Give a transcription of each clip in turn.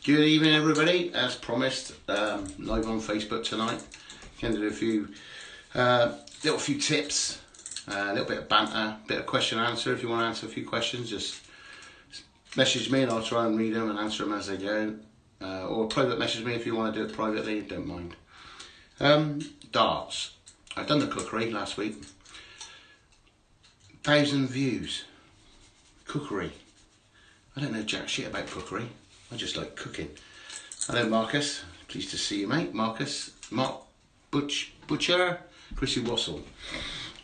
Good evening, everybody. As promised, live on Facebook tonight. Going to do a few tips, a little bit of banter, a bit of question and answer. If you want to answer a few questions, just message me and I'll try and read them and answer them as they go. Or private message me if you want to do it privately. Don't mind. Darts. I've done the cookery last week. 1,000 views. Cookery. I don't know jack shit about cookery. I just like cooking. Hello, Marcus. Pleased to see you, mate. Marcus. Mark Butcher. Chrissy Wassell.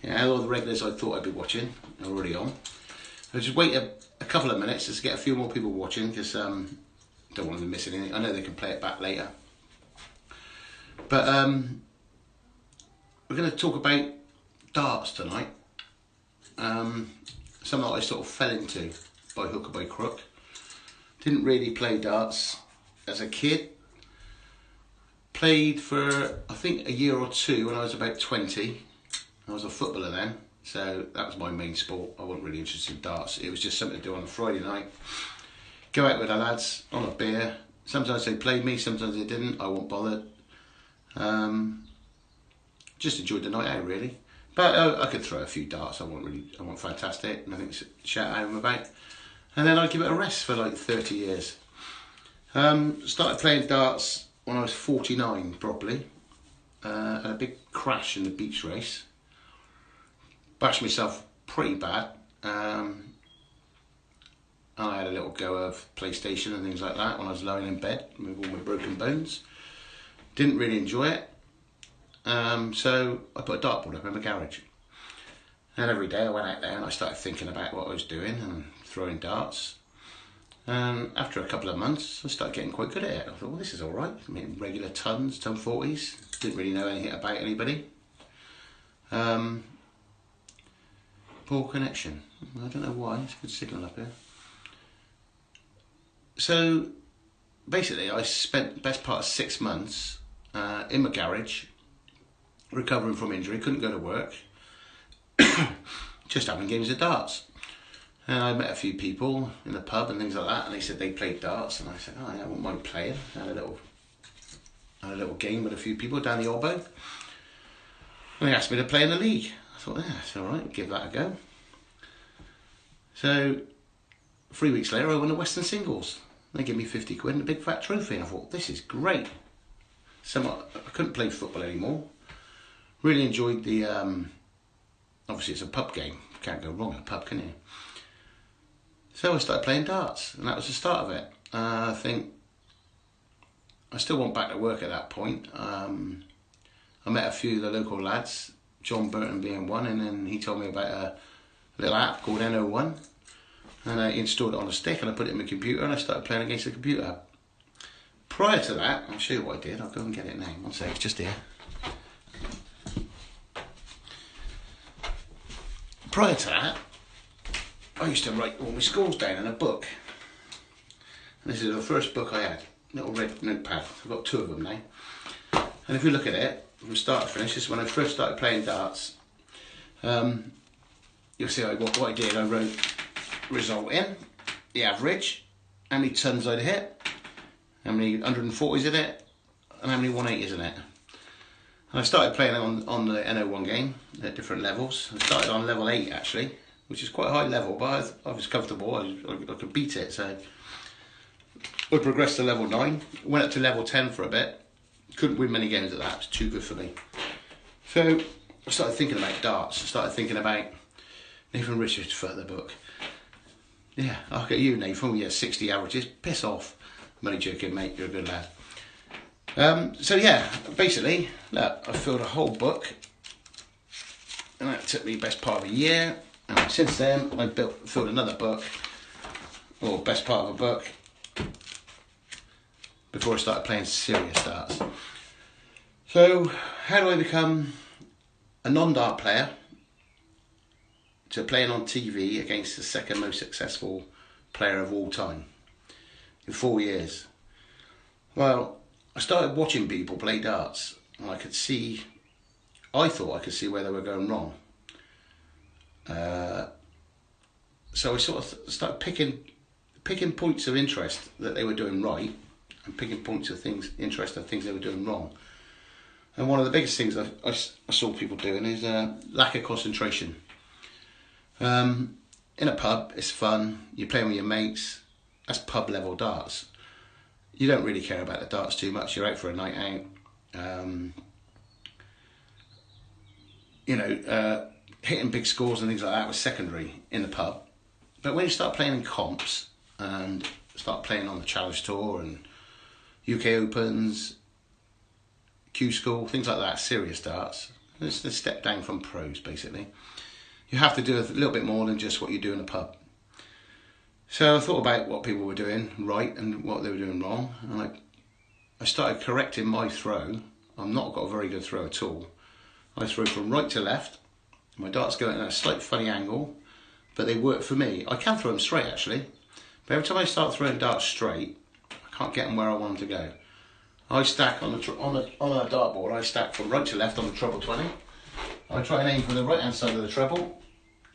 Yeah, all the regulars I thought I'd be watching are already on. I'll just wait a couple of minutes just to get a few more people watching because don't want them to miss anything. I know they can play it back later. But we're going to talk about darts tonight. Something that I sort of fell into by hook or by crook. Didn't really play darts as a kid. Played for, I think, a year or two when I was about 20. I was a footballer then, so that was my main sport. I wasn't really interested in darts. It was just something to do on a Friday night. Go out with the lads on a beer. Sometimes they played me, sometimes they didn't. I wasn't bothered. Just enjoyed the night out, really. But I could throw a few darts. I wasn't fantastic. Nothing to shout at them about. And then I'd give it a rest for like 30 years. Started playing darts when I was 49 properly. Had a big crash in the beach race. Bashed myself pretty bad. And I had a little go of PlayStation and things like that when I was lying in bed with all my broken bones. Didn't really enjoy it. So I put a dartboard up in my garage. And every day I went out there and I started thinking about what I was doing and throwing darts. And after a couple of months, I started getting quite good at it. I thought, well, this is all right. I mean, regular tons, ton 40s. Didn't really know anything about anybody. Poor connection. I don't know why. It's a good signal up here. So basically, I spent the best part of 6 months in my garage, recovering from injury. Couldn't go to work. Just having games of darts. And I met a few people in the pub and things like that, and they said they played darts, and I said, oh yeah, I wouldn't mind playing. I had a little game with a few people down the elbow, and they asked me to play in the league. I thought, yeah, it's all right, give that a go. So 3 weeks later, I won the Western Singles. They gave me 50 quid and a big fat trophy, and I thought, this is great. So I couldn't play football anymore. Really enjoyed the, obviously it's a pub game. Can't go wrong in a pub, can you? So I started playing darts, and that was the start of it. I think I still went back to work at that point. I met a few of the local lads, John Burton being one, and then he told me about a little app called NO1, and I installed it on a stick and I put it in my computer and I started playing against the computer. Prior to that, I'll show you what I did. I'll go and get it now. One sec, it's just here. Prior to that, I used to write all my scores down in a book. And this is the first book I had, little red notepad. I've got 2 of them now. And if you look at it, from start to finish, this is when I first started playing darts. You'll see what I did. I wrote result in, the average, how many tons I'd hit, how many 140s I'd hit, and how many 180s in it. And I started playing on the NO1 game at different levels. I started on level 8 actually, which is quite a high level, but I was comfortable. I could beat it, so I progressed to level 9. Went up to level 10 for a bit. Couldn't win many games at that. It was too good for me. So I started thinking about darts. I started thinking about Nathan Richards for the book. Yeah, I'll get you, Nathan. Oh, yeah, 60 averages. Piss off. I'm only joking, mate. You're a good lad. So yeah, basically, look, I filled a whole book, and that took me best part of a year. And since then, I filled another book, or best part of a book, before I started playing serious darts. So, how do I become a non-dart player to playing on TV against the second most successful player of all time in 4 years? Well, I started watching people play darts, and I thought I could see where they were going wrong. So I sort of started picking points of interest that they were doing right, and picking points of things, interesting things they were doing wrong. And one of the biggest things I saw people doing is lack of concentration. In a pub, it's fun, you're playing with your mates, that's pub level darts. You don't really care about the darts too much, you're out for a night out. Hitting big scores and things like that was secondary in the pub. But when you start playing in comps and start playing on the Challenge Tour and UK Opens, Q School, things like that, serious darts, it's a step down from pros basically. You have to do a little bit more than just what you do in a pub. So I thought about what people were doing right and what they were doing wrong, and I started correcting my throw. I've not got a very good throw at all. I throw from right to left. My darts go in at a slight funny angle, but they work for me. I can throw them straight actually, but every time I start throwing darts straight, I can't get them where I want them to go. I stack on a dartboard. I stack from right to left on the treble 20. I try and aim for the right hand side of the treble,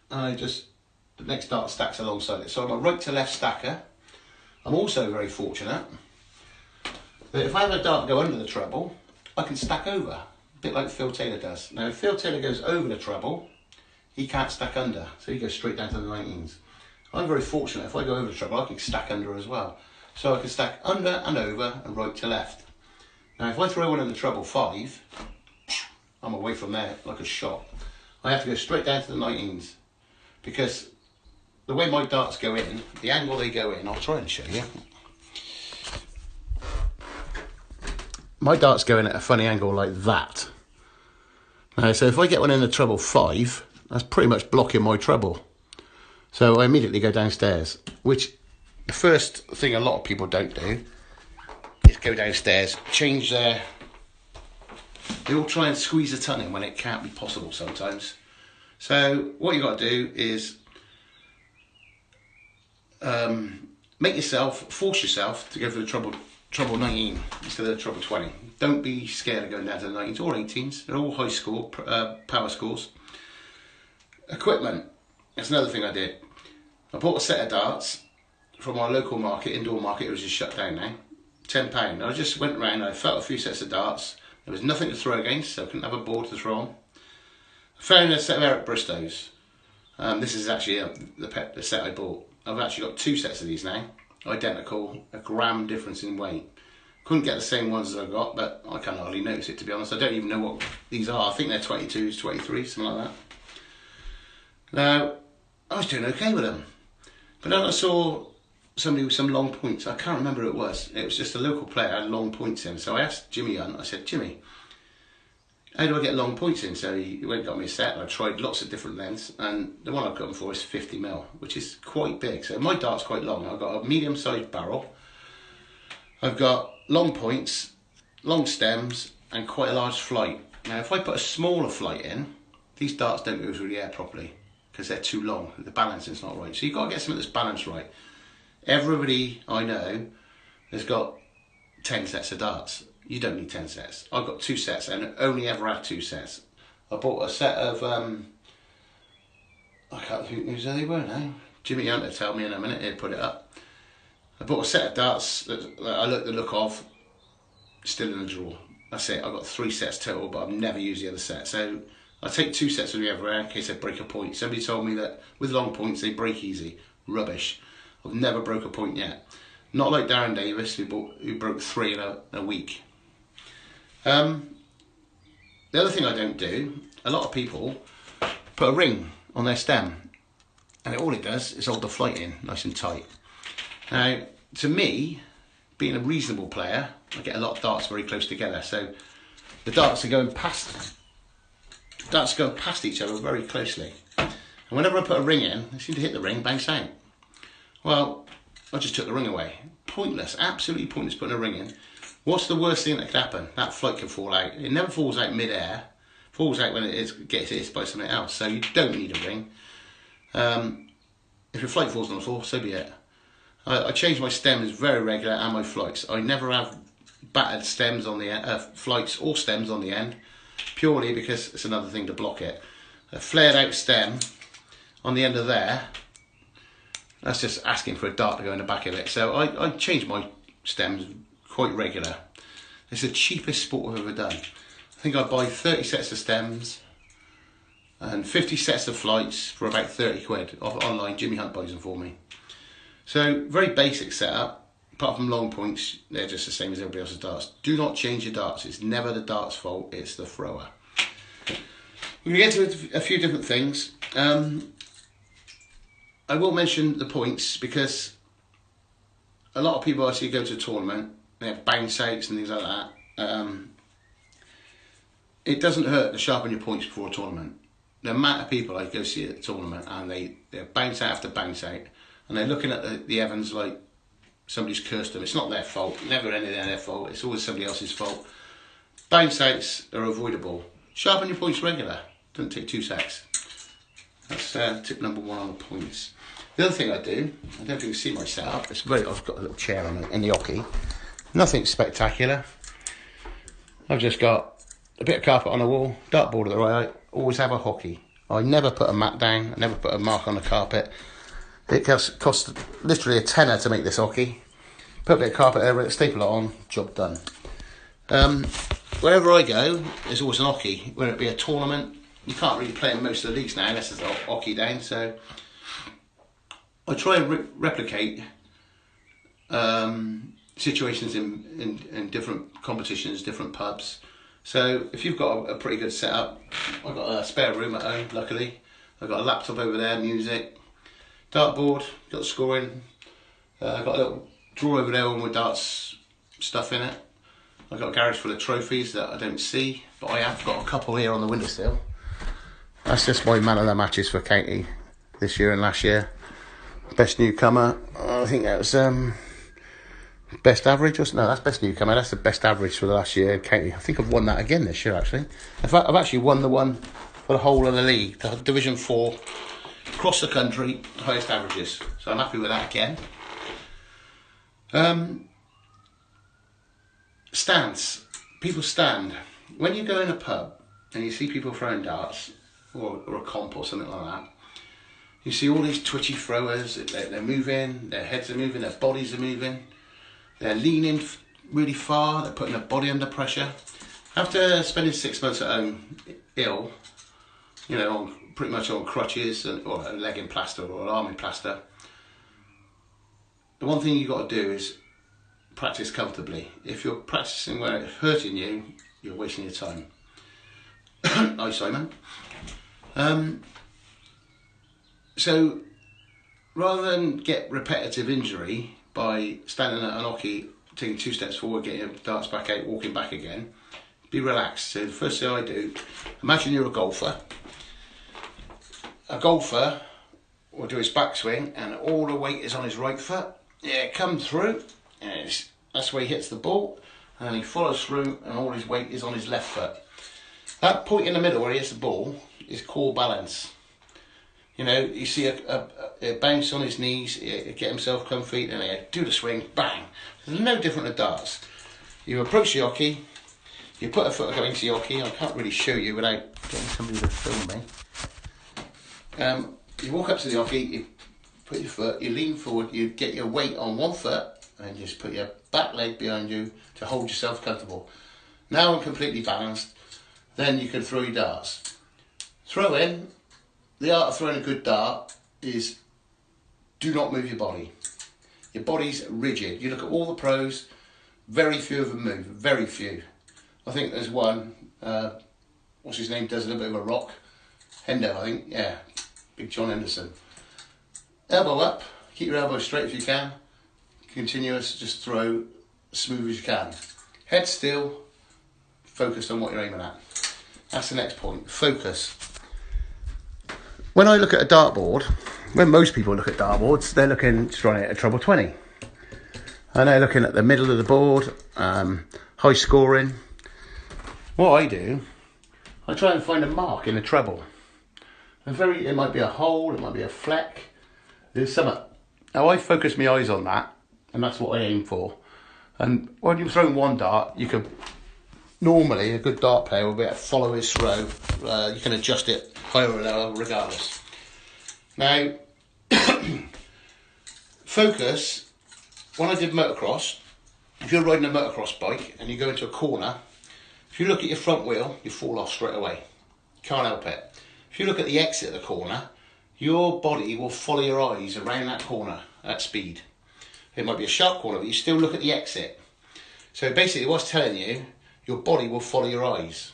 and the next dart stacks alongside it. So I'm a right to left stacker. I'm also very fortunate that if I have a dart go under the treble, I can stack over, a bit like Phil Taylor does. Now, if Phil Taylor goes over the treble, he can't stack under, so he goes straight down to the 19s. I'm very fortunate, if I go over the treble, I can stack under as well. So I can stack under and over and right to left. Now, if I throw one in the treble 5, I'm away from there like a shot. I have to go straight down to the 19s, because the way my darts go in, the angle they go in, I'll try and show you. My darts go in at a funny angle like that. Now, so if I get one in the treble 5, that's pretty much blocking my treble. So I immediately go downstairs, which the first thing a lot of people don't do is go downstairs, change their... They all try and squeeze a ton in when it can't be possible sometimes. So what you've got to do is force yourself to go for the treble 19 instead of the treble 20. Don't be scared of going down to the 19s or 18s. They're all high score, power scores. Equipment, that's another thing I did. I bought a set of darts from our local market, indoor market. It was just shut down now. £10. I just went around, I felt a few sets of darts. There was nothing to throw against, so I couldn't have a board to throw on. I found a set of Eric Bristows. This is actually the set I bought. I've actually got 2 sets of these now, identical, a gram difference in weight. Couldn't get the same ones as I got, but I can't hardly notice it, to be honest. I don't even know what these are. I think they're 22s, 23s, something like that. Now, I was doing okay with them, but then I saw somebody with some long points. I can't remember who it was. It was just a local player had long points in. So I asked Jimmy Hunt, I said, Jimmy, how do I get long points in? So he went and got me a set, and I tried lots of different lengths, and the one I've got them for is 50mm, which is quite big. So my dart's quite long. I've got a medium-sized barrel. I've got long points, long stems, and quite a large flight. Now, if I put a smaller flight in, these darts don't go through the air properly because they're too long. The balancing's not right. So you've got to get something that's balanced right. Everybody I know has got 10 sets of darts. You don't need 10 sets. I've got 2 sets and only ever had 2 sets. I bought a set of, I can't think whose they were now. Jimmy Hunt will tell me in a minute, he'll put it up. I bought a set of darts that I like the look of, still in the drawer. That's it, I've got 3 sets total, but I've never used the other set. So I take 2 sets with me everywhere in case I break a point. Somebody told me that with long points they break easy. Rubbish. I've never broke a point yet. Not like Darren Davis, who broke 3 in a week. The other thing I don't do, a lot of people put a ring on their stem, and all it does is hold the flight in nice and tight. Now, to me, being a reasonable player, I get a lot of darts very close together, so the darts are going past each other very closely. And whenever I put a ring in, they seem to hit the ring, bounce out. Well, I just took the ring away. Pointless, absolutely pointless putting a ring in. What's the worst thing that could happen? That flight can fall out. It never falls out mid-air. It falls out when it gets hit by something else. So you don't need a ring. If your flight falls on the floor, so be it. I change my stems very regular and my flights. I never have battered stems on the end, flights or stems on the end, purely because it's another thing to block it. A flared out stem on the end of there, that's just asking for a dart to go in the back of it. So I change my stems quite regular. It's the cheapest sport I've ever done. I think I buy 30 sets of stems and 50 sets of flights for about 30 quid off online. Jimmy Hunt buys them for me. So very basic setup. Apart from long points, they're just the same as everybody else's darts. Do not change your darts. It's never the dart's fault, it's the thrower. We're going to get to a few different things. I will mention the points because a lot of people actually go to a tournament, they have bounce outs and things like that. It doesn't hurt to sharpen your points before a tournament. The amount of people I go see at the tournament and they're bounce out after bounce out and they're looking at the Evans like somebody's cursed them. It's not their fault, never anything their fault, it's always somebody else's fault. Bounce outs are avoidable. Sharpen your points regular, doesn't take 2 seconds. That's tip number 1 on the points. The other thing I do, I don't know if you can see my setup, I've got a little chair on it in the hockey. Nothing spectacular. I've just got a bit of carpet on the wall, dartboard at the right, always have a hockey. I never put a mat down, I never put a mark on the carpet. It costs literally a tenner to make this hockey. Put a bit of carpet over it, staple it on, job done. Wherever I go, there's always an hockey, whether it be a tournament. You can't really play in most of the leagues now unless there's a hockey down, so I try and replicate situations in different competitions, different pubs. So if you've got a pretty good setup, I've got a spare room at home, luckily. I've got a laptop over there, music. Dartboard, got the scoring. I've got a little drawer over there with my darts stuff in it. I've got a garage full of trophies that I don't see, but I have got a couple here on the windowsill. That's just my man of the matches for county this year and last year. Best newcomer, I think that was best average. No, that's best newcomer. That's the best average for the last year in county. I think I've won that again this year actually. In fact, I've actually won the one for the whole of the league, the Division 4. Across the country, highest averages. So I'm happy with that again. Stands. People stand. When you go in a pub and you see people throwing darts or a comp or something like that, you see all these twitchy throwers, they're moving, their heads are moving, their bodies are moving, they're leaning really far, they're putting their body under pressure. After spending 6 months at home ill, you know, pretty much on crutches or a leg in plaster or an arm in plaster, the one thing you've got to do is practice comfortably. If you're practicing where it's hurting you, you're wasting your time. Hi Simon. So rather than get repetitive injury by standing at an hockey, taking 2 steps forward, getting your darts back out, walking back again, be relaxed. So the first thing I do, imagine you're a golfer. A golfer will do his backswing and all the weight is on his right foot. Yeah, it comes through and that's where he hits the ball, and then he follows through and all his weight is on his left foot. That point in the middle where he hits the ball is core balance. You know, you see a bounce on his knees, get himself comfy, and he do the swing, bang. It's no different to darts. You approach the hockey, you put a foot into the hockey. I can't really show you without getting somebody to film me. You walk up to the hockey, you put your foot, you lean forward, you get your weight on one foot and just put your back leg behind you to hold yourself comfortable. Now I'm completely balanced, then you can throw your darts. Throw in, the art of throwing a good dart is do not move your body. Your body's rigid. You look at all the pros, very few of them move, very few. I think there's one, what's his name, does a little bit of a rock. Hendo, I think, yeah. Big John Henderson. Elbow up, keep your elbow straight if you can. Continuous, just throw as smooth as you can. Head still, focused on what you're aiming at. That's the next point, focus. When I look at a dartboard, when most people look at dartboards, they're looking to try and hit a treble 20. And they're looking at the middle of the board, high scoring. What I do, I try and find a mark in the treble. It might be a hole, it might be a fleck, there's something. Now I focus my eyes on that, and that's what I aim for. And when you're throwing one dart, you can, normally a good dart player will be able to follow his throw. You can adjust it higher or lower regardless. Now, focus, when I did motocross, if you're riding a motocross bike and you go into a corner, if you look at your front wheel, you fall off straight away. Can't help it. If you look at the exit of the corner, your body will follow your eyes around that corner at speed. It might be a sharp corner, but you still look at the exit. So basically what's telling you, your body will follow your eyes.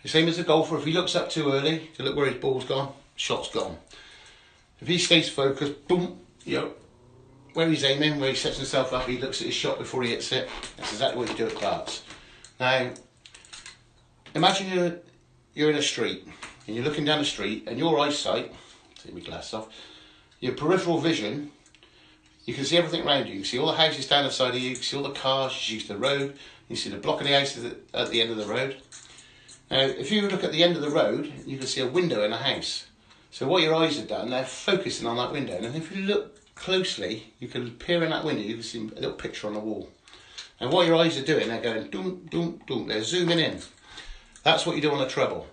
The same as the golfer, if he looks up too early to look where his ball's gone, shot's gone. If he stays focused, boom, where he's aiming, where he sets himself up, he looks at his shot before he hits it. That's exactly what you do at darts. Now, imagine you're in a street and you're looking down the street and your eyesight, take my glasses off, your peripheral vision, you can see everything around you. You can see all the houses down the side of you, you can see all the cars, you see the road, you see the block of the houses at the end of the road. Now, if you look at the end of the road, you can see a window in a house. So what your eyes have done, they're focusing on that window. And if you look closely, you can peer in that window, you can see a little picture on the wall. And what your eyes are doing, they're going doom, doom, doom. They're zooming in. That's what you do on a treble.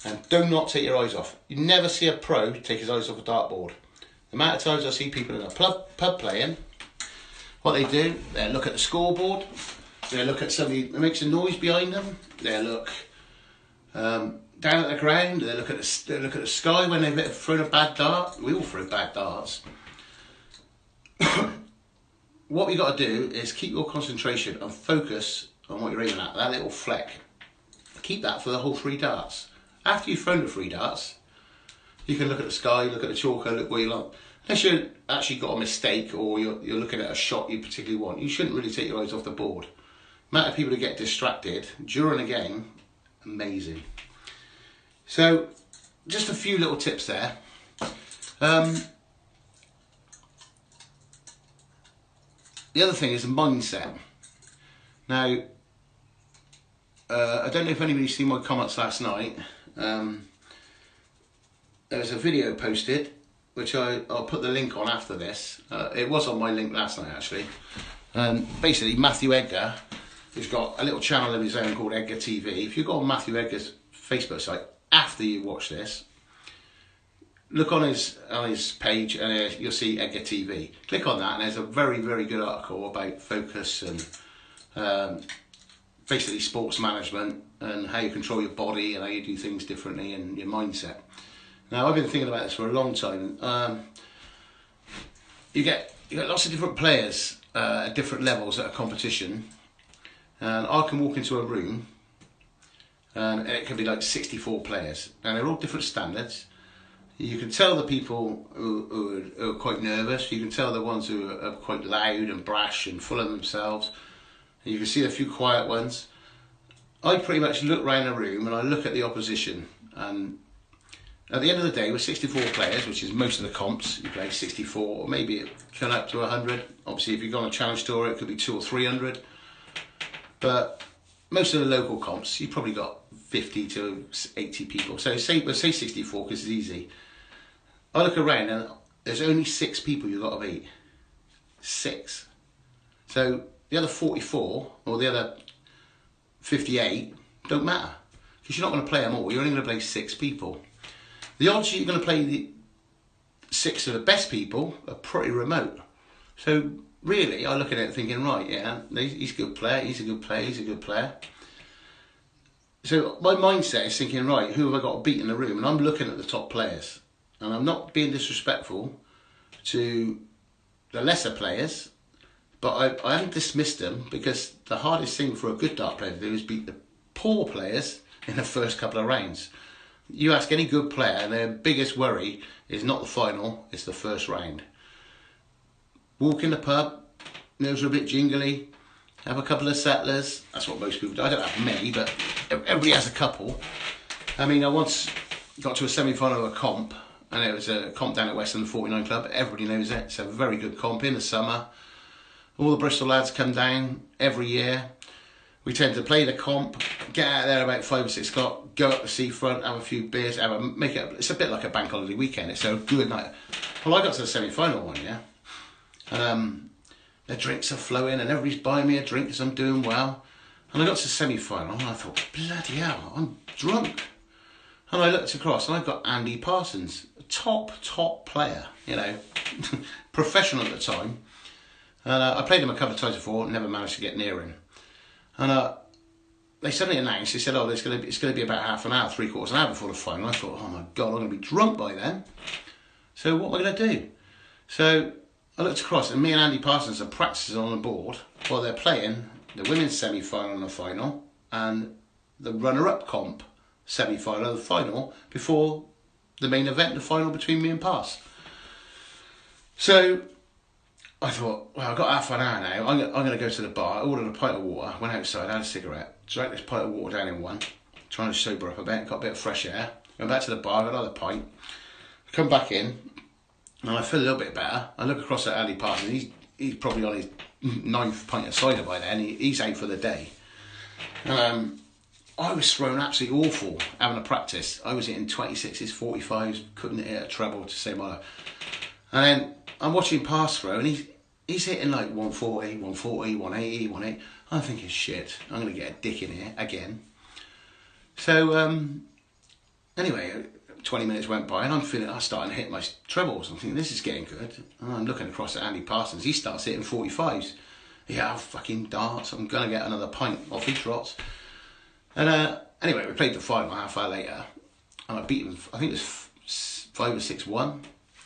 And do not take your eyes off. You never see a pro take his eyes off a dartboard. The amount of times I see people in a pub playing, what they do, they look at the scoreboard, they look at somebody that makes a noise behind them, they look down at the ground, they look at the sky when they've thrown a bad dart. We all throw bad darts. What we got to do is keep your concentration and focus on what you're aiming at, that little fleck. Keep that for the whole 3 darts. After you've thrown the 3 darts, you can look at the sky, look at the chalker, look where you like. Unless you've actually got a mistake or you're looking at a shot you particularly want, you shouldn't really take your eyes off the board. The amount of people who get distracted during a game, amazing. So, just a few little tips there. The other thing is the mindset. Now, I don't know if anybody's seen my comments last night. There was a video posted, which I'll put the link on after this. It was on my link last night, actually. Basically, Matthew Edgar, who's got a little channel of his own called Edgar TV. If you go on Matthew Edgar's Facebook site after you watch this, look on his page and you'll see Edgar TV. Click on that and there's a very, very good article about focus and basically sports management and how you control your body and how you do things differently and your mindset. Now, I've been thinking about this for a long time. You get lots of different players at different levels at a competition, and I can walk into a room and it can be like 64 players and they're all different standards. You can tell the people who are quite nervous, you can tell the ones who are quite loud and brash and full of themselves, and you can see a few quiet ones. I pretty much look around the room and I look at the opposition, and at the end of the day with 64 players, which is most of the comps, you play 64 or maybe it can up to 100. Obviously if you go on a challenge tour it could be 200 or 300, but most of the local comps you probably got 50 to 80 people. So we'll say 64 because it's easy. I look around and there's only 6 people you've got to beat. 6. So the other 44 or the other 58 don't matter because you're not going to play them all. You're only going to play 6 people. The odds you're going to play the 6 of the best people are pretty remote. So really, I look at it thinking, right, yeah, he's a good player, he's a good player, he's a good player. So my mindset is thinking, right, who have I got to beat in the room? And I'm looking at the top players. And I'm not being disrespectful to the lesser players, but I haven't dismissed them because the hardest thing for a good dart player to do is beat the poor players in the first couple of rounds. You ask any good player and their biggest worry is not the final, it's the first round. Walk in the pub, nerves are a bit jingly, have a couple of settlers. That's what most people do. I don't have many, but everybody has a couple. I mean, I once got to a semi-final of a comp, and it was a comp down at Western 49 Club. Everybody knows it. It's a very good comp in the summer. All the Bristol lads come down every year. We tend to play the comp, get out there about 5 or 6 o'clock, go up the seafront, have a few beers, make it. It's a bit like a bank holiday weekend. It's a good night. Well, I got to the semi-final one, yeah. The drinks are flowing and everybody's buying me a drink because I'm doing well. And I got to the semi-final and I thought, bloody hell, I'm drunk. And I looked across and I've got Andy Parsons, a top player, you know, professional at the time. And I played him a couple of times before, never managed to get near him. And they suddenly announced, they said, oh, it's going to be about half an hour, 3/4 an hour before the final. I thought, oh my God, I'm going to be drunk by then. So what am I going to do? So I looked across, and me and Andy Parsons are practicing on the board while they're playing the women's semi-final and the final, and the runner-up comp semi-final and the final before the main event, the final between me and Pass. So I thought, well, I've got half an hour now. I'm going to go to the bar. I ordered a pint of water, went outside, had a cigarette, drank this pint of water down in one, trying to sober up a bit, got a bit of fresh air. Went back to the bar, got another pint, come back in, and I feel a little bit better. I look across at Andy Parsons. He's probably on his 9th pint of cider by then. He's out for the day. I was thrown absolutely awful having a practice. I was hitting 26s, 45s, couldn't hit a treble to save my life. And then I'm watching Pass throw, and he's hitting like 140, 140, 180, 180. I'm thinking, shit, I'm going to get a dick in here again. So anyway, 20 minutes went by, and I'm starting to hit my trebles. I'm thinking, this is getting good. And I'm looking across at Andy Parsons. He starts hitting 45s. Yeah, I'll fucking darts. I'm going to get another pint off his trots. And anyway, we played the final a half hour later, and I beat him, I think it was 5 or 6-1.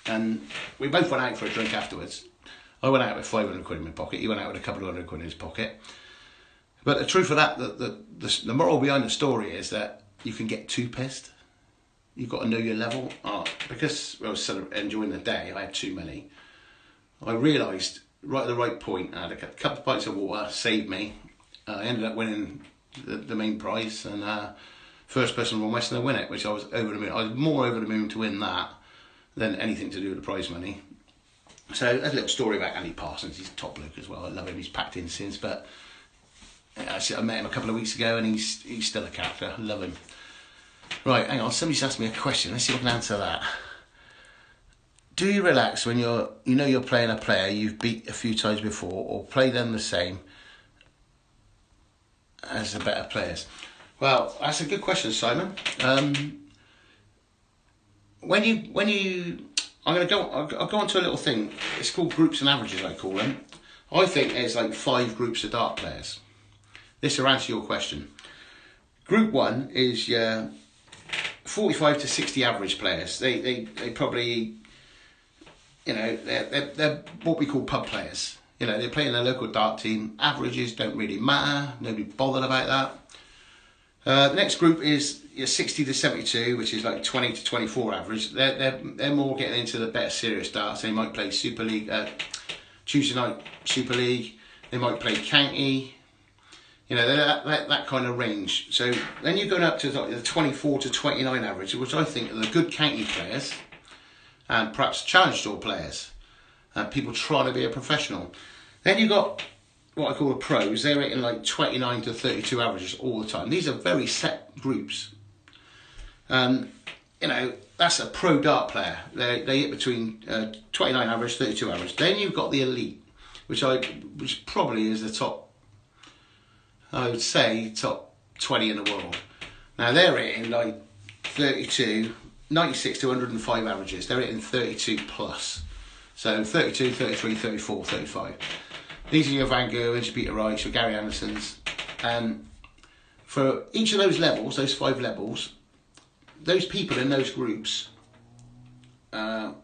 And we both went out for a drink afterwards. I went out with 500 quid in my pocket. He went out with a couple of 100 quid in his pocket. But the truth of that, the moral behind the story is that you can get too pissed. You've got to know your level. Because I was sort of enjoying the day, I had too many. I realised right at the right point, I had a couple of pints of water, saved me. I ended up winning the main prize, and first person from Western to win it, which I was over the moon. I was more over the moon to win that than anything to do with the prize money. So there's a little story about Andy Parsons. He's a top bloke as well. I love him. He's packed in since, but I met him a couple of weeks ago, and he's still a character. I love him. Right, hang on. Somebody's asked me a question. Let's see if I can answer that. Do you relax when you're playing a player you've beat a few times before, or play them the same as the better players? Well, that's a good question, Simon. I'll go on to a little thing. It's called groups and averages, I call them. I think there's like 5 groups of dart players. This will answer your question. Group 1 is your 45 to 60 average players. They probably, they're what we call pub players. They play in their local dart team. Averages don't really matter. Nobody bothered about that. The next group is your 60 to 72, which is like 20 to 24 average. They're more getting into the better serious darts. They might play Super League, Tuesday night Super League. They might play county. That kind of range. So then you're going up to like the 24 to 29 average, which I think are the good county players, and perhaps challenge tour players. People trying to be a professional. Then you've got what I call the pros. They're rating like 29 to 32 averages all the time. These are very set groups. That's a pro dart player. They hit between 29 average, 32 average. Then you've got the elite, which probably is the top, I would say, top 20 in the world. Now they're hitting like 32, 96 to 105 averages. They're hitting 32 plus. So 32, 33, 34, 35. These are your Van Gerwens, your Peter Rice, your Gary Andersons. And for each of those levels, those 5 levels, those people in those groups, I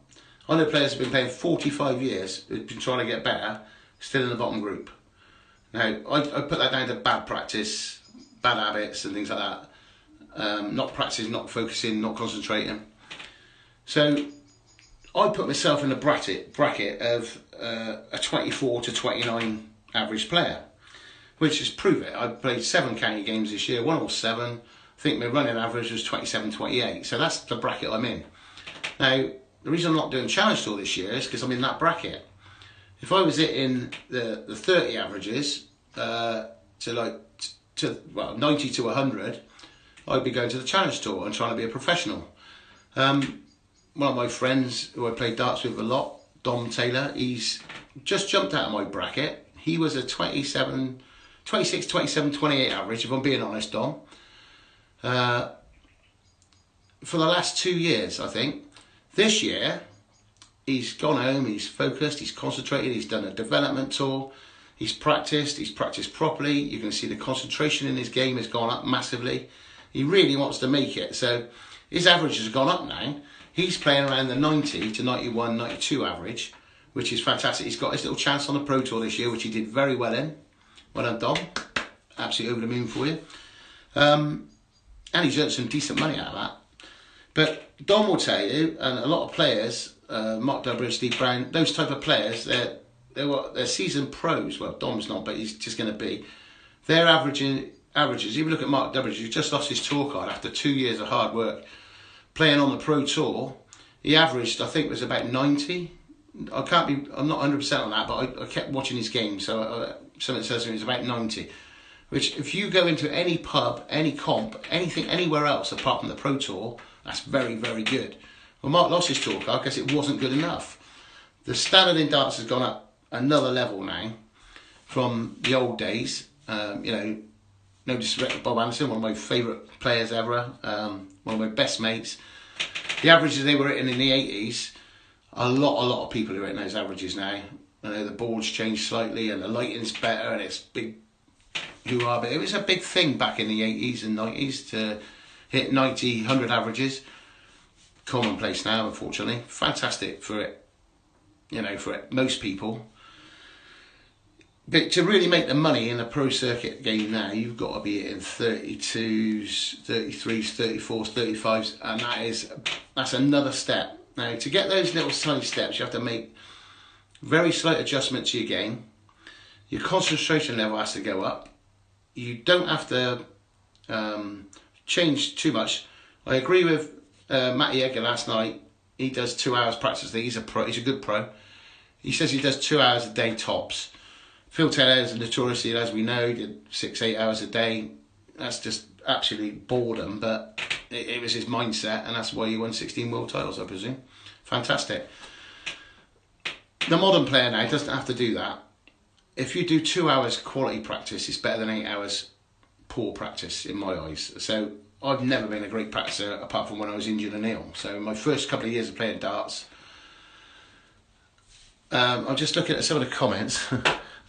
know players have been playing 45 years, who've been trying to get better, still in the bottom group. Now, I put that down to bad practice, bad habits and things like that. Not practicing, not focusing, not concentrating. So I put myself in the bracket of a 24 to 29 average player, which is prove it. I played 7 county games this year, won all 7. I think my running average was 27, 28. So that's the bracket I'm in. Now, the reason I'm not doing Challenge Tour this year is because I'm in that bracket. If I was hitting the 30 averages to 90 to 100, I'd be going to the Challenge Tour and trying to be a professional. One of my friends who I played darts with a lot, Dom Taylor, he's just jumped out of my bracket. He was a 26, 27, 28 average, if I'm being honest, Dom. For the last 2 years, I think. This year, He's gone home, he's focused, he's concentrated, he's done a development tour, he's practiced properly. You can see the concentration in his game has gone up massively. He really wants to make it. So his average has gone up now. He's playing around the 90 to 91, 92 average, which is fantastic. He's got his little chance on the Pro Tour this year, which he did very well in. Well done, Dom. Absolutely over the moon for you. And he's earned some decent money out of that. But Dom will tell you, and a lot of players, Mark Durbridge, Steve Brown, those type of players, they're seasoned pros. Well, Dom's not, but he's just going to be. They're averages. If you look at Mark Durbridge, he just lost his tour card after 2 years of hard work playing on the Pro Tour. He averaged, I think, was about 90. I'm not 100% on that, but I kept watching his game, so something says to me it's about 90. Which, if you go into any pub, any comp, anything, anywhere else apart from the Pro Tour, that's very, very good. Well, Mark lost his tour card because it wasn't good enough. The standard in darts has gone up another level now from the old days. No disrespect to Bob Anderson, one of my favourite players ever, one of my best mates. The averages they were hitting in the 80s, a lot of people are hitting those averages now. I know the board's changed slightly and the lighting's better and it's big hoo-ha, but it was a big thing back in the 80s and 90s to hit 90, 100 averages. Commonplace now, unfortunately. Fantastic for it, most people. But to really make the money in the pro circuit game now, you've got to be hitting 32s, 33s, 34s, 35s, and that's another step. Now, to get those little tiny steps, you have to make very slight adjustments to your game. Your concentration level has to go up. You don't have to change too much. I agree with Matty Edgar last night. He does 2 hours practice. He's a pro. He's a good pro. He says he does 2 hours a day tops. Phil Taylor is notoriously, as we know, did 6-8 hours a day. That's just absolute boredom, but it was his mindset, and that's why he won 16 world titles, I presume. Fantastic. The modern player now doesn't have to do that. If you do 2 hours quality practice, it's better than 8 hours poor practice in my eyes. So I've never been a great practicer apart from when I was injured and ill. So my first couple of years of playing darts, I'm just looking at some of the comments.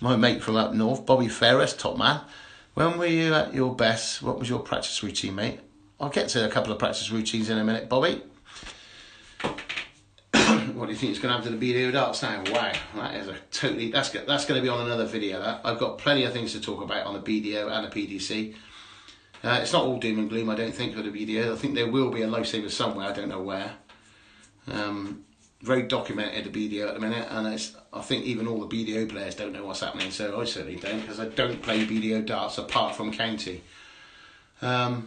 My mate from up north, Bobby Ferris, top man. When were you at your best? What was your practice routine, mate? I'll get to a couple of practice routines in a minute, Bobby. What do you think it's going to happen to the BDO darts now? Wow, that is that's going to be on another video. I've got plenty of things to talk about on the BDO and the PDC. It's not all doom and gloom, I don't think, for the BDO. I think there will be a lifesaver somewhere, I don't know where. Very documented, the BDO at the minute, and I think even all the BDO players don't know what's happening, so I certainly don't, because I don't play BDO darts apart from county. I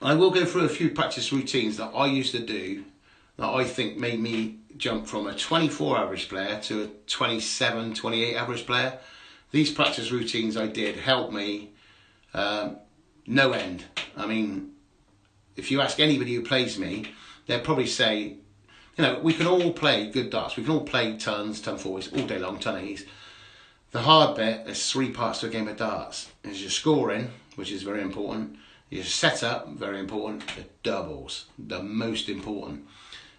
will go through a few practice routines that I used to do that I think made me jump from a 24 average player to a 27, 28 average player. These practice routines I did helped me no end. I mean, if you ask anybody who plays me, they'll probably say, we can all play good darts. We can all play tons, ton 40s all day long, ton 80s. The hard bit is 3 parts to a game of darts. There's your scoring, which is very important. Your setup, very important. The doubles, the most important.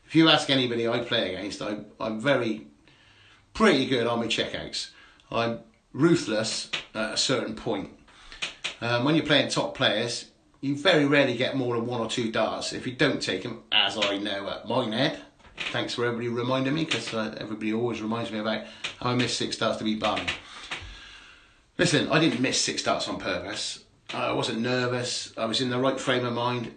If you ask anybody I play against, I'm pretty good on my checkouts. I'm ruthless at a certain point. When you're playing top players, you very rarely get more than 1 or 2 darts. If you don't take them, as I know at Minehead, thanks for everybody reminding me, because everybody always reminds me about how I missed 6 darts to beat Barney. Listen, I didn't miss 6 darts on purpose. I wasn't nervous. I was in the right frame of mind.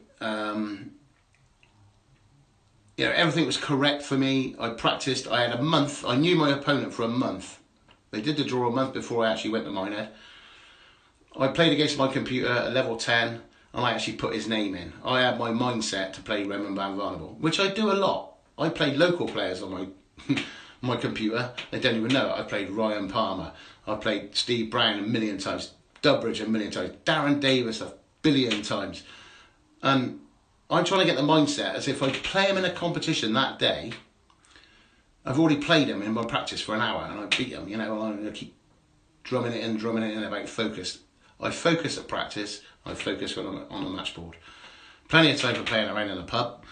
Everything was correct for me. I practiced. I had a month. I knew my opponent for a month. They did the draw a month before I actually went to Minehead. I played against my computer at level 10, and I actually put his name in. I had my mindset to play Raymond van Varnable, which I do a lot. I play local players on my my computer. They don't even know it. I played Ryan Palmer. I played Steve Brown a million times. Durbridge a million times. Darren Davis a billion times. And I'm trying to get the mindset as if I play him in a competition that day, I've already played him in my practice for an hour and I beat him. I'm going to keep drumming it in about focus. I focus at practice. I focus on the match board. Plenty of time for playing around in the pub.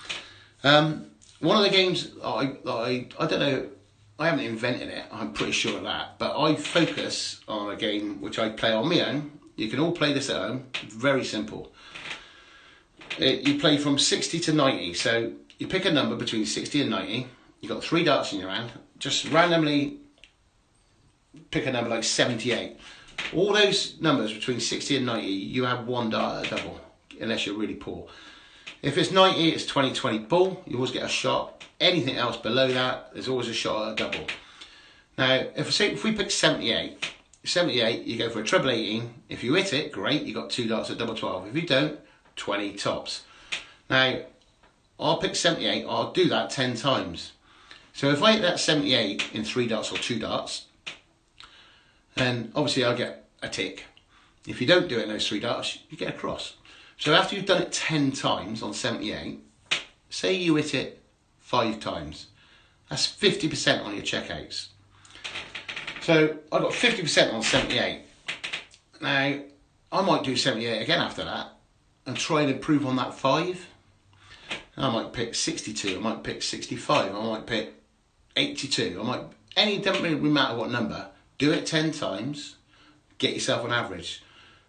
One of the games I don't know, I haven't invented it, I'm pretty sure of that, but I focus on a game which I play on my own. You can all play this at home, very simple. You play from 60 to 90, so you pick a number between 60 and 90, you've got 3 darts in your hand, just randomly pick a number like 78. All those numbers between 60 and 90, you have 1 dart at a double, unless you're really poor. If it's 90, it's 20-20 ball, you always get a shot. Anything else below that, there's always a shot at a double. Now, if we pick 78, you go for a treble 18. If you hit it, great, you got 2 darts at double 12. If you don't, 20 tops. Now, I'll pick 78, I'll do that 10 times. So if I hit that 78 in 3 darts or 2 darts, then obviously I'll get a tick. If you don't do it in those 3 darts, you get a cross. So after you've done it 10 times on 78, say you hit it 5 times, that's 50% on your checkouts. So I got 50% on 78. Now, I might do 78 again after that and try and improve on that 5. I might pick 62, I might pick 65, I might pick 82, doesn't really matter what number, do it 10 times, get yourself an average.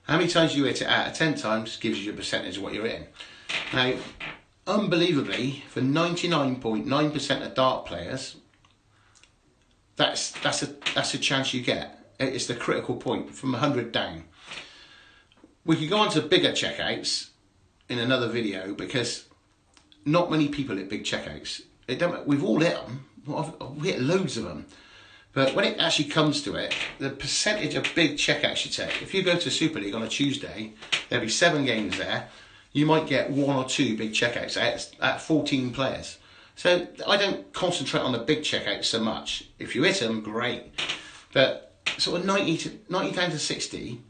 How many times you hit it out of 10 times gives you your percentage of what you're hitting. Now, unbelievably, for 99.9% of dart players, that's a chance you get. It's the critical point from 100 down. We could go on to bigger checkouts in another video because not many people hit big checkouts. We've all hit them. We hit loads of them. But when it actually comes to it, the percentage of big checkouts you take, if you go to Super League on a Tuesday, there'll be 7 games there, you might get 1 or 2 big checkouts at 14 players. So I don't concentrate on the big checkouts so much. If you hit them, great. But sort of 90 down to 60,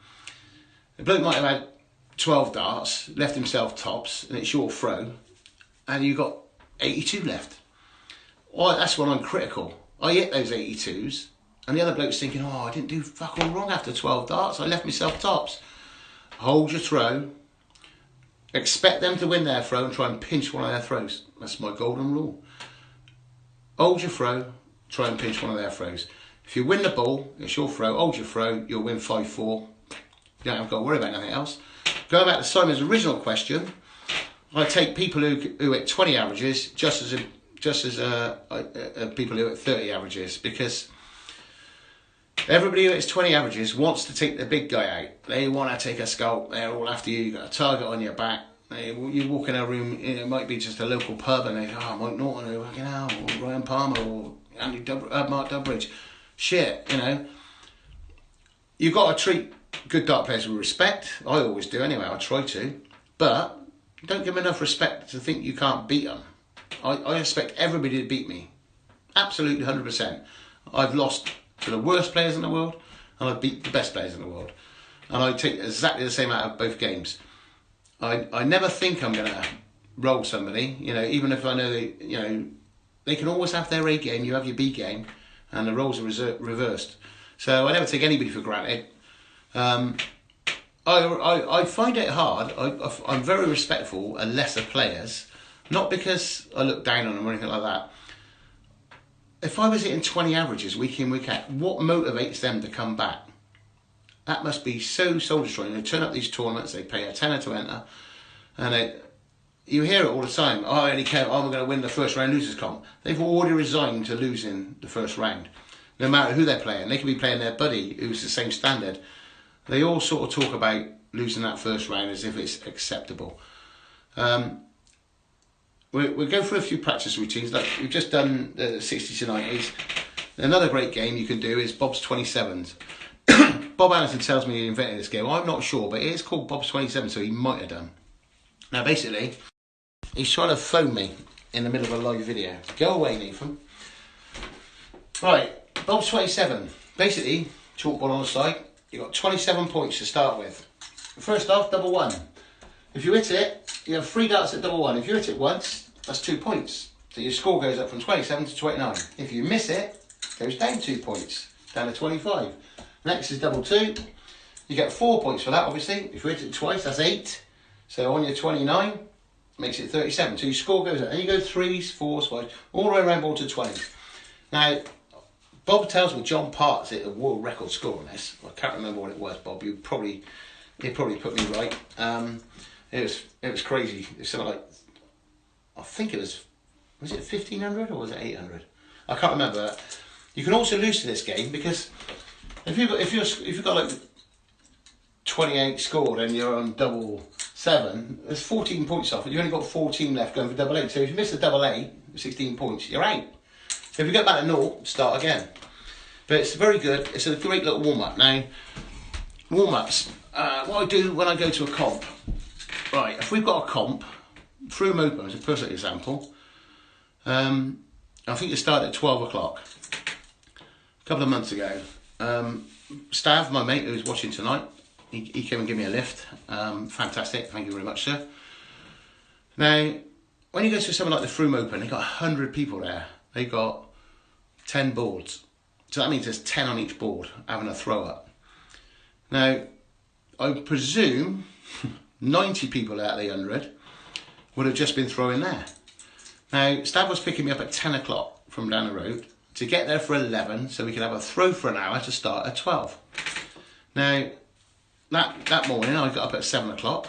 the bloke might have had 12 darts, left himself tops, and it's your throw, and you've got 82 left. Well, that's when I'm critical. I hit those 82s, and the other bloke's thinking, oh, I didn't do fuck all wrong after 12 darts, I left myself tops. Hold your throw, expect them to win their throw and try and pinch one of their throws. That's my golden rule. Hold your throw, try and pinch one of their throws. If you win the ball, it's your throw, hold your throw, you'll win 5-4. You don't have got to worry about nothing else. Going back to Simon's original question, I take people who hit 20 averages just as people who hit 30 averages, because everybody who hits 20 averages wants to take the big guy out. They want to take a scalp. They're all after you. You've got a target on your back. You walk in a room, it might be just a local pub, and they go, oh, Mike Norton, or Ryan Palmer, or Mark Dubridge. Shit, you know. You've got to treat good dart players with respect. I always do anyway, I try to. But don't give them enough respect to think you can't beat them. I expect everybody to beat me. Absolutely 100%. I've lost to the worst players in the world, and I've beat the best players in the world. And I take exactly the same out of both games. I never think I'm going to roll somebody, you know, even if I know they can always have their A game, you have your B game, and the roles are reversed. So I never take anybody for granted. I find it hard. I'm very respectful of lesser players, not because I look down on them or anything like that. If I was hitting 20 averages week in, week out, what motivates them to come back? That must be so soul-destroying. They turn up these tournaments, they pay a tenner to enter, and you hear it all the time. Oh, I only care, I'm going to win the first round losers comp. They've already resigned to losing the first round. No matter who they're playing. They could be playing their buddy who's the same standard. They all sort of talk about losing that first round as if it's acceptable. We'll go through a few practice routines. Like we've just done the 60s to 90s. Another great game you can do is Bob's 27s. Bob Anderson tells me he invented this game. I'm not sure, but it is called Bob's 27, so he might have done. Now, basically, he's trying to phone me in the middle of a live video. Go away, Nathan. Right, Bob's 27. Basically, chalkboard on the side. You've got 27 points to start with. First off, double one. If you hit it, you have 3 darts at double one. If you hit it once, that's 2 points. So your score goes up from 27 to 29. If you miss it, it goes down 2 points, down to 25. Next is double two. You get 4 points for that, obviously. If you hit it twice, that's 8. So on your 29, makes it 37. So your score goes up. And you go 3s, 4s, 5s, all the way around board to 20. Now, Bob tells me John Park's hit the world record score on this. I can't remember what it was, Bob. He'd probably put me right. It was crazy. It's something like, I think it was it 1500 or was it 800? I can't remember. You can also lose to this game because if you've got like 28 scored and you're on double 7, there's 14 points off, and you've only got 14 left going for double 8. So if you miss the double 8, 16 points, you're out. So if you get back to 0, start again. But it's very good. It's a great little warm up. Now, warm ups. What I do when I go to a comp. Right, if we've got a comp, through Mopo is a perfect example. I think it started at 12 o'clock a couple of months ago. Stav, my mate who's watching tonight, he came and gave me a lift. Fantastic, thank you very much, sir. Now, when you go to something like the Froome Open, they've got 100 people there. They've got 10 boards. So that means there's 10 on each board having a throw up. Now, I presume 90 people out of the 100 would have just been throwing there. Now, Stav was picking me up at 10 o'clock from down the road to get there for 11 so we could have a throw for an hour to start at 12. Now, that morning I got up at 7 o'clock.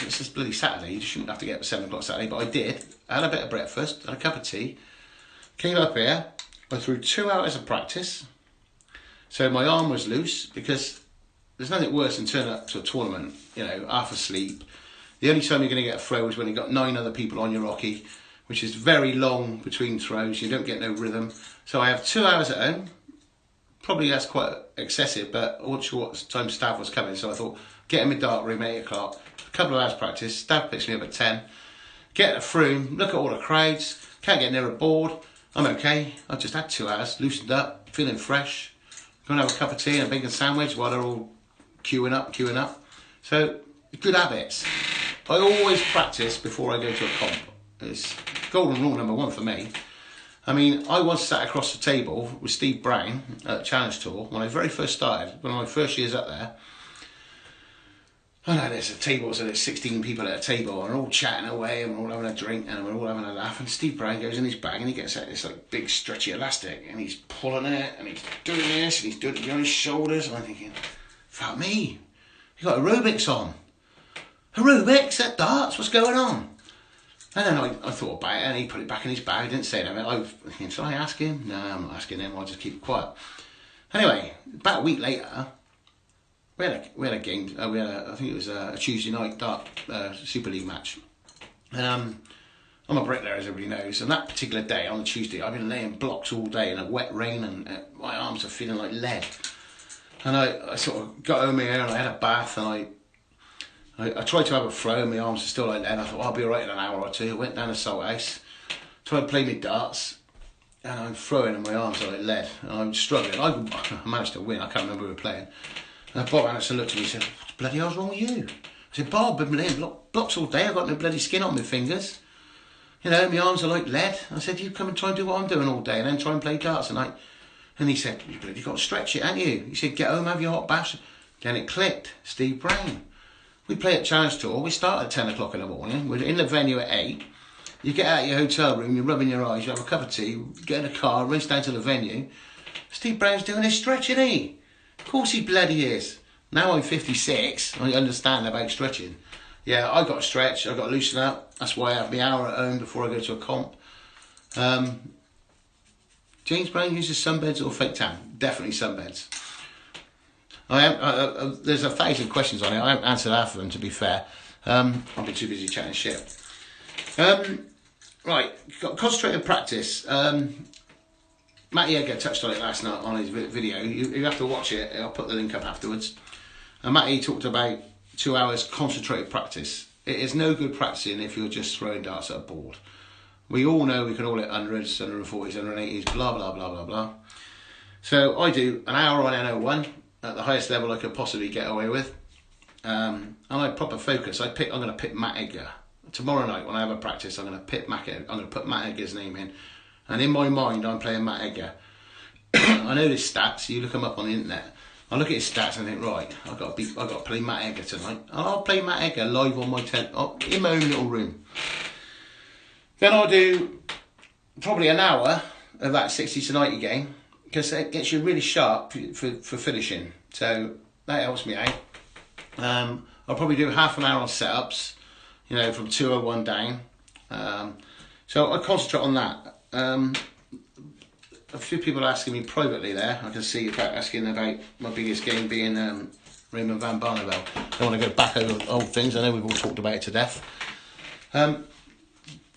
It's just bloody Saturday, you shouldn't have to get up at 7 o'clock Saturday, but I did. I had a bit of breakfast, had a cup of tea, came up here, I threw 2 hours of practice. So my arm was loose because there's nothing worse than turning up to a tournament, you know, half asleep. The only time you're going to get a throw is when you've got 9 other people on your rocky, which is very long between throws. You don't get no rhythm. So I have 2 hours at home. Probably that's quite excessive, but I wasn't sure what time Stav was coming. So I thought, get in my dark room at 8 o'clock, a couple of hours practice. Stav picks me up at 10. Get a Froome, look at all the crowds. Can't get near a board. I'm okay. I just had 2 hours, loosened up, feeling fresh. Going to have a cup of tea and a bacon sandwich while they're all queuing up. So, good habits. I always practice before I go to a comp. It's golden rule number 1 for me. I mean, I was sat across the table with Steve Brown at Challenge Tour when I very first started, one of my first years up there. I know there's a table, so there's 16 people at a table, and we're all chatting away, and we're all having a drink, and we're all having a laugh, and Steve Brown goes in his bag, and he gets out this like big stretchy elastic, and he's pulling it, and he's doing this, and he's doing it behind his shoulders, and I'm thinking, fuck me, he got aerobics on. Aerobics at darts, what's going on? And then I thought about it, and he put it back in his bag, didn't say anything. I was thinking, should I ask him? No, I'm not asking him, I'll just keep it quiet. Anyway, about a week later, we had a game, I think it was a Tuesday night dart Super League match. And I'm a bricklayer, as everybody knows, and that particular day, on the Tuesday, I've been laying blocks all day in a wet rain, and my arms are feeling like lead. And I sort of got home here, and I had a bath, and I tried to have a throw, and my arms are still like that. I thought, I'll be alright in an hour or two. I went down to Salt House, tried to play my darts, and I'm throwing, and my arms are like lead. And I'm struggling. I managed to win. I can't remember who we were playing. And Bob Anderson looked at me and said, what the bloody hell's wrong with you? I said, Bob, I've been laying blocks all day. I've got no bloody skin on my fingers. You know, my arms are like lead. I said, you come and try and do what I'm doing all day and then try and play darts at night. And he said, you bloody got to stretch it, haven't you? He said, get home, have your hot bath. Then it clicked. Steve Brown. We play at Challenge Tour. We start at 10 o'clock in the morning. We're in the venue at 8. You get out of your hotel room, you're rubbing your eyes, you have a cup of tea, get in a car, race down to the venue. Steve Brown's doing his stretching, isn't he? Of course he bloody is. Now I'm 56, I understand about stretching. Yeah, I got to stretch, I got to loosen up. That's why I have my hour at home before I go to a comp. James Brown uses sunbeds or fake tan? Definitely sunbeds. There's 1,000 questions on it. I haven't answered half of them, to be fair. I've been too busy chatting shit. Right, concentrated practice. Matty Edgar touched on it last night on his video. You have to watch it. I'll put the link up afterwards. And Matty talked about 2 hours concentrated practice. It is no good practicing if you're just throwing darts at a board. We all know we can all hit 100s, 140s, 180s, blah, blah, blah, blah, blah. So I do an hour on NO1 at the highest level I could possibly get away with. And I proper focus. I'm going to pick Matt Edgar. Tomorrow night when I have a practice, I'm going to put Matt Edgar's name in. And in my mind, I'm playing Matt Edgar. I know his stats. You look them up on the internet. I look at his stats and think, right, I've got to play Matt Egger tonight. And I'll play Matt Egger live on my in my own little room. Then I'll do probably an hour of that 60 to 90 game, because it gets you really sharp for finishing. So that helps me out. I'll probably do half an hour on setups, you know, from 201 down. So I concentrate on that. A few people are asking me privately there. I can see asking about my biggest game being Raymond van Barneveld. I don't want to go back over old things. I know we've all talked about it to death. That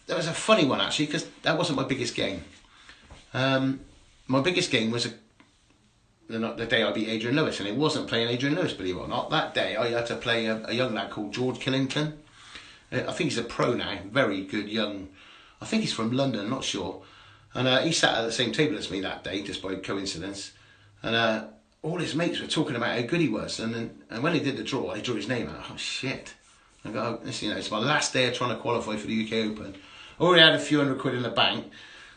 was a funny one actually, because that wasn't my biggest game. My biggest game was the day I beat Adrian Lewis, and it wasn't playing Adrian Lewis, believe it or not. That day I had to play a young lad called George Killington. I think he's a pro now, very good young. I think he's from London, not sure. And he sat at the same table as me that day, just by coincidence. And all his mates were talking about how good he was. And when they did the draw, they drew his name out. Oh, shit. I go, you know, it's my last day of trying to qualify for the UK Open. I already had a few £100 in the bank.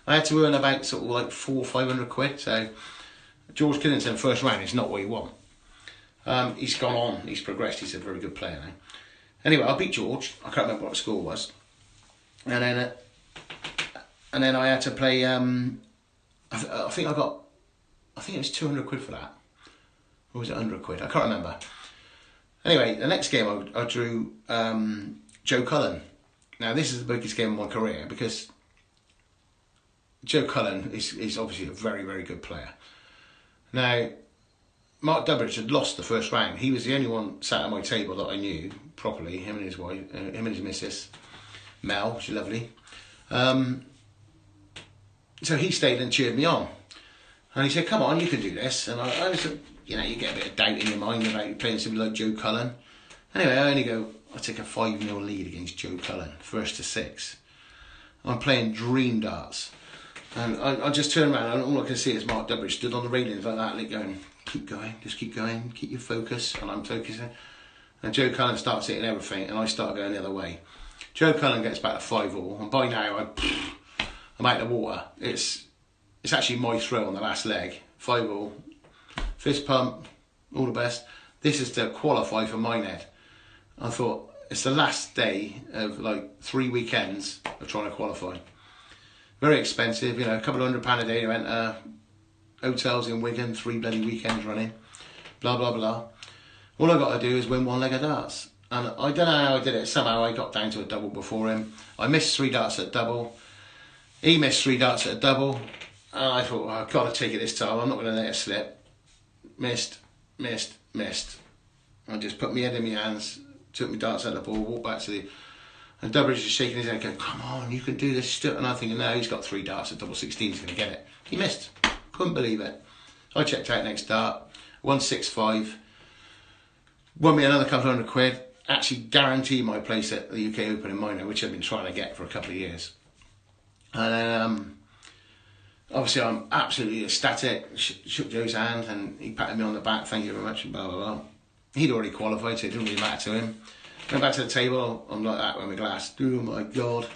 I had to earn about sort of like 400 or 500 quid. So George Killington, first round, is not what you want. He's gone on, he's progressed, he's a very good player now. Anyway, I beat George. I can't remember what the score was. And then I had to play, I think it was 200 quid for that. Or was it 100 quid? I can't remember. Anyway, the next game I drew Joe Cullen. Now this is the biggest game of my career, because Joe Cullen is obviously a very, very good player. Now, Mark Durbridge had lost the first round. He was the only one sat at my table that I knew properly, him and his wife, him and his missus, Mel, she's lovely. So he stayed and cheered me on. And he said, come on, you can do this. And I was, you know, you get a bit of doubt in your mind about playing somebody like Joe Cullen. Anyway, I take a 5-0 lead against Joe Cullen, first to 6. I'm playing dream darts. And I just turned around, and all I can see is Mark Durbridge stood on the railings like that, like going, keep going, just keep going, keep your focus. And I'm focusing. And Joe Cullen starts hitting everything, and I start going the other way. Joe Cullen gets back to 5-all, and by now I'm out of the water. It's actually my throw on the last leg. 5-all, fist pump, all the best. This is to qualify for Minehead. I thought, it's the last day of like 3 weekends of trying to qualify. Very expensive, you know, a couple of £100 a day to enter hotels in Wigan, 3 bloody weekends running, blah, blah, blah. All I got to do is win 1 leg of darts. And I don't know how I did it. Somehow I got down to a double before him. I missed 3 darts at double. He missed 3 darts at a double. And I thought, well, I've got to take it this time. I'm not going to let it slip. Missed. I just put my head in my hands, took my darts out of the ball, walked back to the... And Durbridge is shaking his head going, come on, you can do this. And I'm thinking, no, he's got 3 darts at double 16, he's going to get it. He missed. Couldn't believe it. I checked out next dart, 165. Won me another couple of £100. Actually guaranteed my place at the UK Open in Minehead, which I've been trying to get for a couple of years. And then, obviously, I'm absolutely ecstatic. Shook Joe's hand and he patted me on the back. Thank you very much. And blah, blah, blah. He'd already qualified, so it didn't really matter to him. Went back to the table. I'm like that with my glass. Oh my God.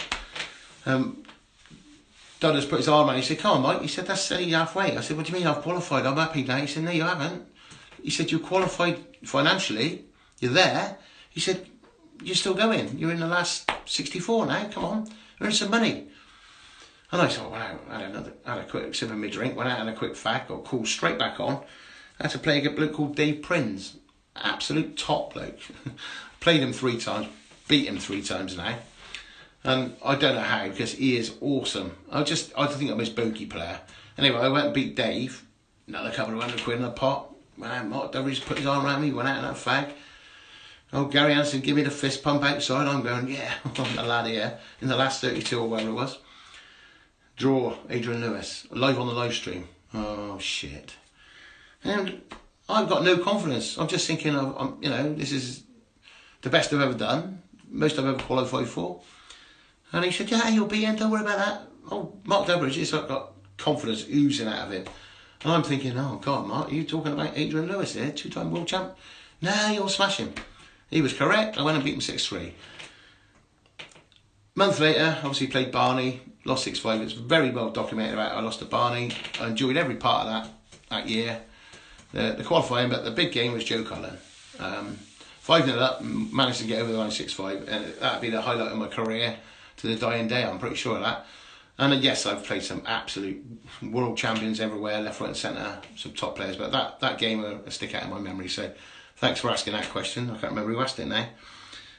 Dad has put his arm on. He said, come on, Mike. He said, that's only halfway. I said, what do you mean I've qualified? I'm happy now. He said, no, you haven't. He said, you qualified financially. You're there. He said, you're still going. You're in the last 64 now. Come on. Earn some money. And I thought, wow, I had a quick sip of my drink, went out and a quick fag, got called straight back on. I had to play a bloke called Dave Prinz. Absolute top bloke. Played him 3 times, beat him 3 times now. And I don't know how, because he is awesome. I think I'm his bogey player. Anyway, I went and beat Dave, another couple of £100 in the pot. Went out, Mark Durbridge put his arm around me, went out in that fag. Oh, Gary Anderson, give me the fist pump outside. I'm going, yeah, I'm the lad here, in the last 32 or whatever it was. Draw Adrian Lewis, live on the live stream. Oh, shit. And I've got no confidence. I'm just thinking, you know, this is the best I've ever done, most I've ever qualified for. And he said, yeah, you'll be in, don't worry about that. Oh, Mark Durbridge, he's got confidence oozing out of him. And I'm thinking, oh, God, Mark, you're talking about Adrian Lewis here, 2-time world champ? Nah, you'll smash him. He was correct. I went and beat him 6-3. Month later, obviously played Barney, lost 6-5. It's very well documented about I lost to Barney. I enjoyed every part of that year. the qualifying, but the big game was Joe Cullen. 5-0 up, managed to get over the line 6-5, and that'd be the highlight of my career to the dying day, I'm pretty sure of that. And yes, I've played some absolute world champions everywhere, left, right and centre, some top players, but that game will stick out in my memory. So thanks for asking that question. I can't remember who asked it now.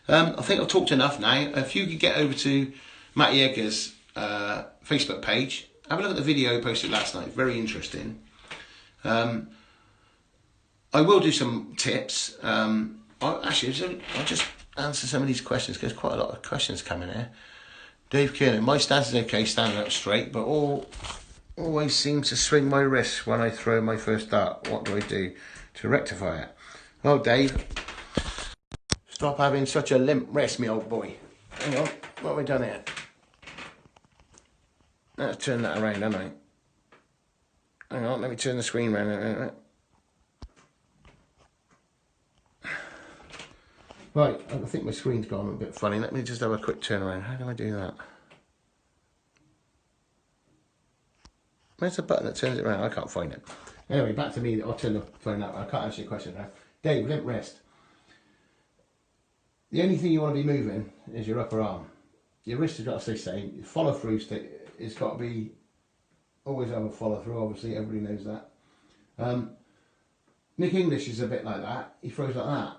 I think I've talked enough now. If you could get over to Matty Edgar's Facebook page, have a look at the video he posted last night. Very interesting. I will do some tips. I'll just answer some of these questions because there's quite a lot of questions coming here. Dave Kiernan, my stance is okay, standing up straight, but always seem to swing my wrist when I throw my first dart. What do I do to rectify it? Well, Dave, stop having such a limp wrist, me old boy. Hang on, what have we done here? Let's turn that around, don't I? Hang on, let me turn the screen around. Right, I think my screen's gone a bit funny. Let me just have a quick turn around. How do I do that? Where's the button that turns it around? I can't find it. Anyway, back to me. I'll turn the phone up. I can't answer your question now. Dave, limp wrist. The only thing you want to be moving is your upper arm. Your wrist has got to stay same. Follow through stick. It's got to be always have a follow through. Obviously, everybody knows that. Nick English is a bit like that. He throws like that.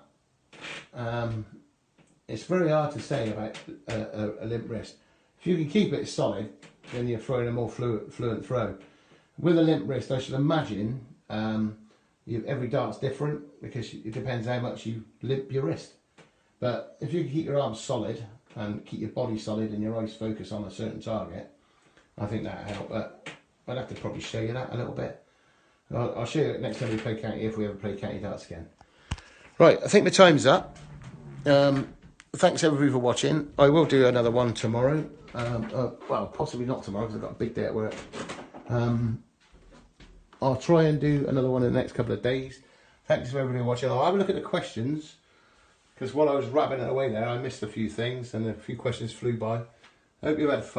It's very hard to say about a limp wrist. If you can keep it solid, then you're throwing a more fluent throw. With a limp wrist, I should imagine every dart's different because it depends how much you limp your wrist. But if you can keep your arms solid and keep your body solid and your eyes focused on a certain target, I think that'll help. But I'd have to probably show you that a little bit. I'll show you it next time we play county, if we ever play county darts again. Right, I think the time's up. Thanks everybody for watching. I will do another one tomorrow. Well, possibly not tomorrow because I've got a big day at work. I'll try and do another one in the next couple of days. Thanks for everybody watching. I'll have a look at the questions because while I was rabbing it away there, I missed a few things and a few questions flew by. I hope you had fun.